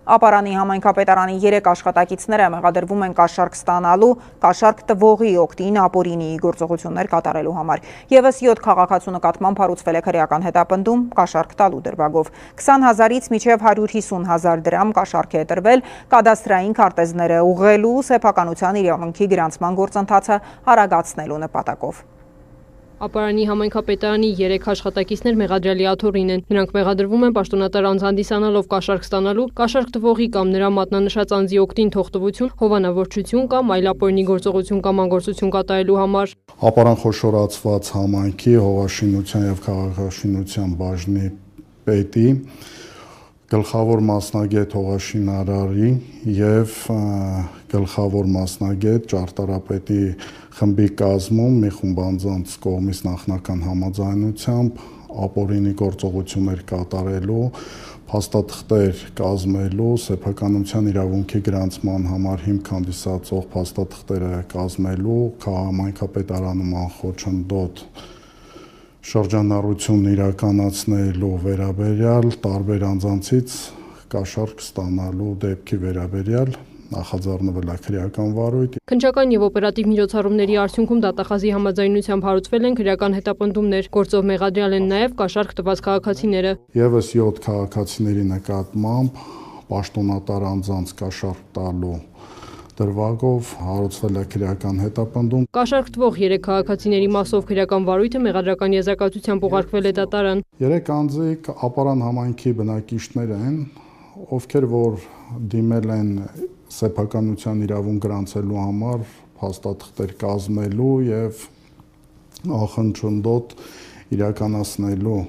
Ապարանի համայնքապետարանի 3 աշխատակիցները մեղադրվում են կաշառք ստանալու, կաշառք տվողի օգտին ապօրինի գործողություններ կատարելու համար։ Եվս 7 քաղաքացու նկատմամբ հարուցվել է քրեական հետապնդում կաշառք տալու դրվագով։ 20,000-ից մինչև 150,000 դրամ կաշառք է տրվել կադաստրային քարտեզները ուղղելու, սեփականության իրավունքի գրանցման գործընթացը արագացնելու նպատակով։ Ապարանի համայնքապետարանի 3 աշխատակիցներ մեղադրյալի աթոռին են։ Նրանք մեղադրվում են պաշտոնատար անձ հանդիսանալով կաշառք ստանալու, կաշառք տվողի կամ նրա մատնանշած անձի օգտին թողտվություն, հովանավորչություն կամ այլ ապօրինի գործողություն կամ անգործություն կատարելու համար։ Ապարան խոշորացված համայնքի հողաշինության եւ քաղաքաշինության բաժնի պետի գլխավոր մասնագետ հողաշինարարի եւ գլխավոր մասնագետ ճարտարապետի խմբի կազմում մի խումբ անձանց կողմից նախնական համաձայնությամբ ապօրինի գործողություններ կատարելու, փաստաթղթեր կազմելու, սեփականության իրավունքի գրանցման համար հիմք հանդիսացող փաստաթղթերը կազմելու, համայնքապետարանում անխոչնդոտ շրջանառություն իրականացնելու վերաբերյալ տարբեր անձանցից կաշառք ստանալու դեպքի վերաբերյալ նախաձեռնվել է քրեական վարույթ։ Քննչական եւ օպերատիվ միջոցառումների արդյունքում դատախազի համաձայնությամբ հարուցվել են քրեական հետապնդումներ, գործով մեղադրյալ են նաեւ կաշառք տված քաղաքացիները։ Եվս 7 քաղաքացիների նկատմամբ պաշտոնատար անձանց կաշառք տալու դրվագով հարուցվել է քրեական հետապնդում։ Կաշառք տվող 3 քաղաքացիների մասով քրեական վարույթը մեղադրական եզրակացությամբ ուղարկվել է դատարան։ 3 անձիկ Ապարան համայնքի բնակիչներ են, ովքեր որ դիմել են սեփականության իրավունք գրանցելու համար փաստաթղթեր կազմելու եւ ախնչնդոտ իրականացնելու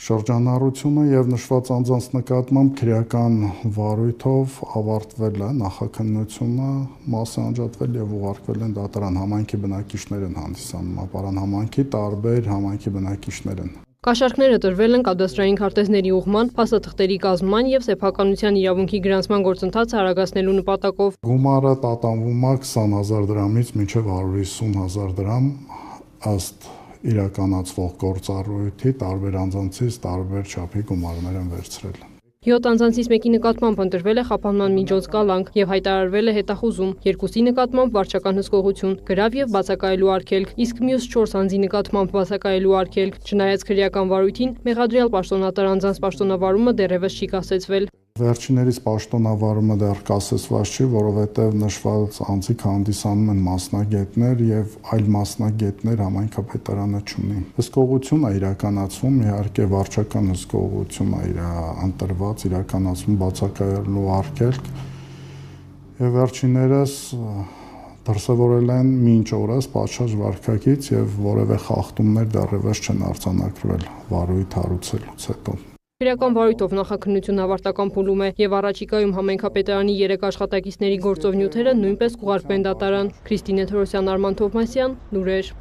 շրջանառությունը եւ նշված անձանց նկատմամբ քրեական վարույթով ավարտվել է նախաքննությունը, մասը անջատվել եւ ուղարկվել են դատարան։ Համայնքի բնակիչներ են հանդիսանում, Ապարան համայնքի տարբեր համայնքի բնակիչներ են։ Կաշառքները տրվել են կադաստրային քարտեզների ուղղման, փաստաթղթերի կազմման եւ սեփականության իրավունքի գրանցման գործընթացը արագացնելու նպատակով։ Գումարը տատանվում է 20,000 դրամից մինչև 150,000 դրամ ըստ իրականացվող գործառույթի տարբեր անձանցից տարբեր չափի գումարներ են վերցրել։ 7 անձանցից մեկի նկատմամբ ընտրվել է խափանման միջոց կալանք եւ հայտարարվել է հետախուզում, երկուսի նկատմամբ վարչական հսկողություն, գրավ եւ բացակայելու արգելք, իսկ մյուս 4 անձի նկատմամբ բացակայելու արգելք։ Չնայած քրեական վարույթին, մեղադրյալ պաշտոնատար անձանց պաշտոնավարումը դեռևս չի կասեցվել։ Վերջիներիս պաշտոնավարումը դեռ կասեցված չի, որովհետև նշված անձիկ հանդիսանում են մասնագետներ եւ այլ մասնագետներ համայնքապետարանը չունի։ Հսկողություն է իրականացվում, իհարկե վարչական հսկողություն է ընտրված, իրականացվում բացակայելու արգելք եւ վերջիներս դրսևորել են մինչ օրս պատշաճ վարքագիծ եւ որևէ խախտումներ դեռևս չեն արձանագրվել վարույթ հարուցելուց հետո։ Քրեական վարույթով նախաքննությունը ավարտական փուլում է եւ առաջիկայում համայնքապետարանի 3 աշխատակիցների գործով նյութերը նույնպես կուղարկվեն դատարան։ Քրիստինե Թորոսյան, Արման Թովմասյան, Լուրեր։